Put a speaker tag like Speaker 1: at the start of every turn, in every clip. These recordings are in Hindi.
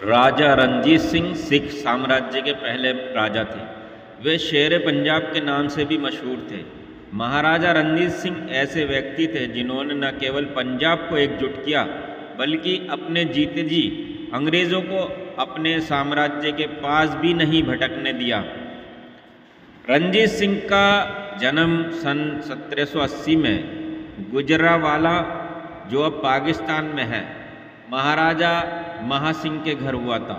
Speaker 1: राजा रणजीत सिंह सिख साम्राज्य के पहले राजा थे। वे शेर पंजाब के नाम से भी मशहूर थे। महाराजा रणजीत सिंह ऐसे व्यक्ति थे जिन्होंने न केवल पंजाब को एकजुट किया बल्कि अपने जीते जी अंग्रेज़ों को अपने साम्राज्य के पास भी नहीं भटकने दिया। रणजीत सिंह का जन्म सन 1780 में गुजरावाला, जो अब पाकिस्तान में है, महाराजा महासिंह के घर हुआ था।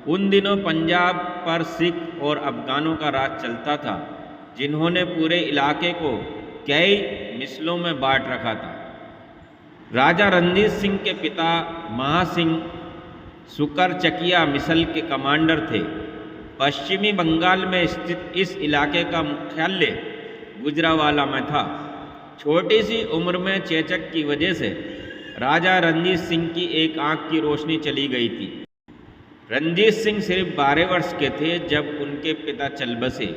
Speaker 1: उन दिनों पंजाब पर सिख और अफगानों का राज चलता था, जिन्होंने पूरे इलाके को कई मिसलों में बांट रखा था। राजा रणजीत सिंह के पिता महासिंह सुकरचकिया मिसल के कमांडर थे। पश्चिमी बंगाल में स्थित इस इलाके का मुख्यालय गुजरावाला में था। छोटी सी उम्र में चेचक की वजह से राजा रणजीत सिंह की एक आंख की रोशनी चली गई थी। रणजीत सिंह सिर्फ 12 वर्ष के थे जब उनके पिता चल बसे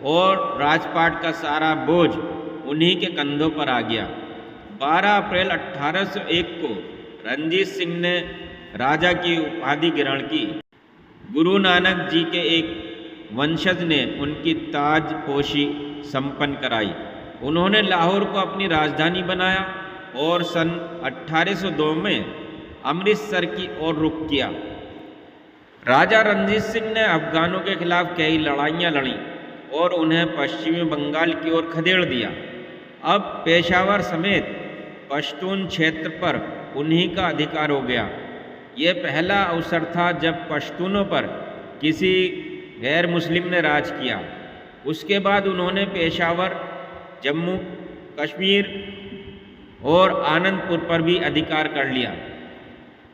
Speaker 1: और राजपाट का सारा बोझ उन्हीं के कंधों पर आ गया। 12 अप्रैल 1801 को रणजीत सिंह ने राजा की उपाधि ग्रहण की। गुरु नानक जी के एक वंशज ने उनकी ताजपोशी संपन्न कराई। उन्होंने लाहौर को अपनी राजधानी बनाया और सन 1802 में अमृतसर की ओर रुख किया। राजा रणजीत सिंह ने अफगानों के खिलाफ कई लड़ाइयाँ लड़ी और उन्हें पश्चिमी बंगाल की ओर खदेड़ दिया। अब पेशावर समेत पश्तून क्षेत्र पर उन्हीं का अधिकार हो गया। ये पहला अवसर था जब पश्तूनों पर किसी गैर मुस्लिम ने राज किया। उसके बाद उन्होंने पेशावर, जम्मू कश्मीर और आनंदपुर पर भी अधिकार कर लिया।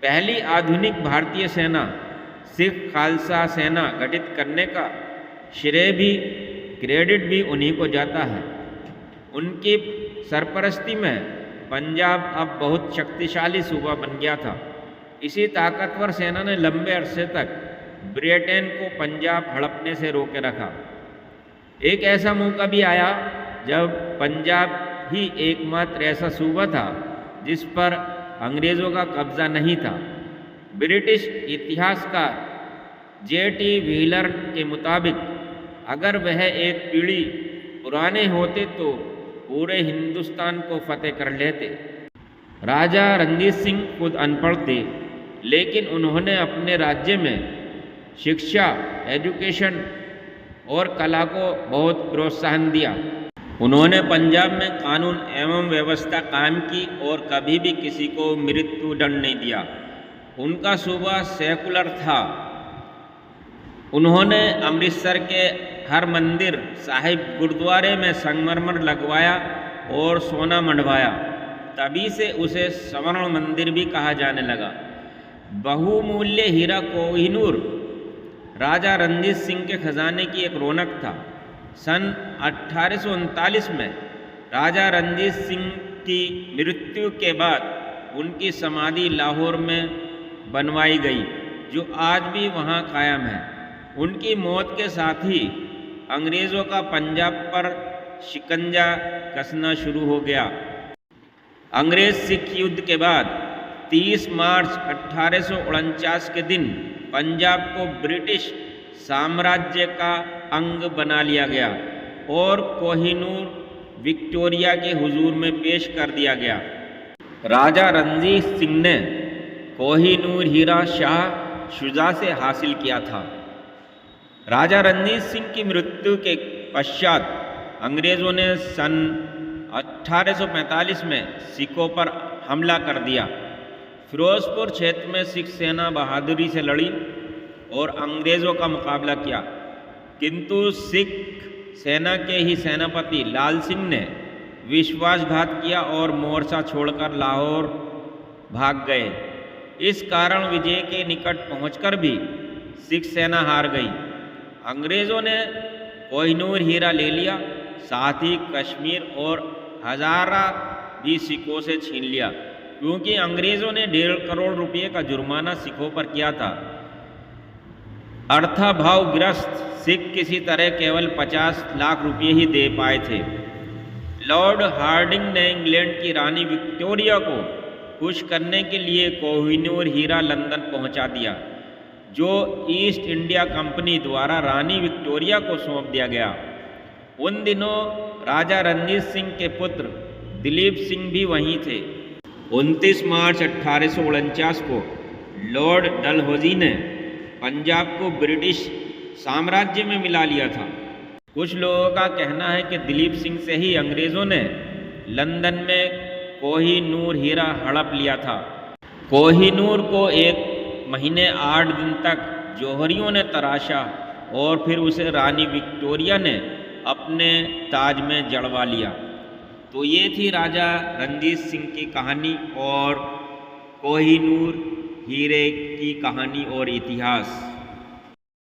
Speaker 1: पहली आधुनिक भारतीय सेना सिख खालसा सेना गठित करने का श्रेय भी, क्रेडिट भी उन्हीं को जाता है। उनकी सरपरस्ती में पंजाब अब बहुत शक्तिशाली सूबा बन गया था। इसी ताकतवर सेना ने लंबे अरसे तक ब्रिटेन को पंजाब हड़पने से रोके रखा। एक ऐसा मौका भी आया जब पंजाब ही एकमात्र ऐसा सूबा था जिस पर अंग्रेज़ों का कब्जा नहीं था। ब्रिटिश इतिहासकार J.T. व्हीलर के मुताबिक अगर वह एक पीढ़ी पुराने होते तो पूरे हिंदुस्तान को फतेह कर लेते। राजा रणजीत सिंह खुद अनपढ़ थे, लेकिन उन्होंने अपने राज्य में शिक्षा, एजुकेशन और कला को बहुत प्रोत्साहन दिया। उन्होंने पंजाब में कानून एवं व्यवस्था कायम की और कभी भी किसी को मृत्यु दंड नहीं दिया। उनका सूबा सेकुलर था। उन्होंने अमृतसर के हर मंदिर साहिब गुरुद्वारे में संगमरमर लगवाया और सोना मढ़वाया। तभी से उसे स्वर्ण मंदिर भी कहा जाने लगा। बहुमूल्य हीरा कोहिनूर राजा रणजीत सिंह के खजाने की एक रौनक था। सन 1839 में राजा रणजीत सिंह की मृत्यु के बाद उनकी समाधि लाहौर में बनवाई गई, जो आज भी वहां कायम है। उनकी मौत के साथ ही अंग्रेज़ों का पंजाब पर शिकंजा कसना शुरू हो गया। अंग्रेज़ सिख युद्ध के बाद 30 मार्च 1849 के दिन पंजाब को ब्रिटिश साम्राज्य का अंग बना लिया गया और कोहिनूर विक्टोरिया के हुजूर में पेश कर दिया गया। राजा रणजीत सिंह ने कोहिनूर हीरा शाह शुजा से हासिल किया था। राजा रणजीत सिंह की मृत्यु के पश्चात अंग्रेज़ों ने सन 1845 में सिखों पर हमला कर दिया। फिरोजपुर क्षेत्र में सिख सेना बहादुरी से लड़ी और अंग्रेज़ों का मुकाबला किया, किंतु सिख सेना के ही सेनापति लाल सिंह ने विश्वासघात किया और मोर्चा छोड़कर लाहौर भाग गए। इस कारण विजय के निकट पहुंचकर भी सिख सेना हार गई। अंग्रेज़ों ने कोहिनूर हीरा ले लिया, साथ ही कश्मीर और हजारा भी सिखों से छीन लिया, क्योंकि अंग्रेज़ों ने 1.5 करोड़ रुपये का जुर्माना सिखों पर किया था। अर्थाभावग्रस्त सिख किसी तरह केवल 50 लाख रुपये ही दे पाए थे। लॉर्ड हार्डिंग ने इंग्लैंड की रानी विक्टोरिया को खुश करने के लिए कोहिनूर हीरा लंदन पहुंचा दिया। जो ईस्ट इंडिया कंपनी द्वारा रानी विक्टोरिया को सौंप दिया गया। उन दिनों राजा रणजीत सिंह के पुत्र दिलीप सिंह भी वहीं थे। 29 मार्च 1849 को लॉर्ड डलहौजी ने पंजाब को ब्रिटिश साम्राज्य में मिला लिया था। कुछ लोगों का कहना है कि दिलीप सिंह से ही अंग्रेज़ों ने लंदन में कोहिनूर हीरा हड़प लिया था। कोहिनूर को 1 महीने 8 दिन तक जौहरियों ने तराशा और फिर उसे रानी विक्टोरिया ने अपने ताज में जड़वा लिया। तो ये थी राजा रणजीत सिंह की कहानी और कोहिनूर हीरे की कहानी और इतिहास।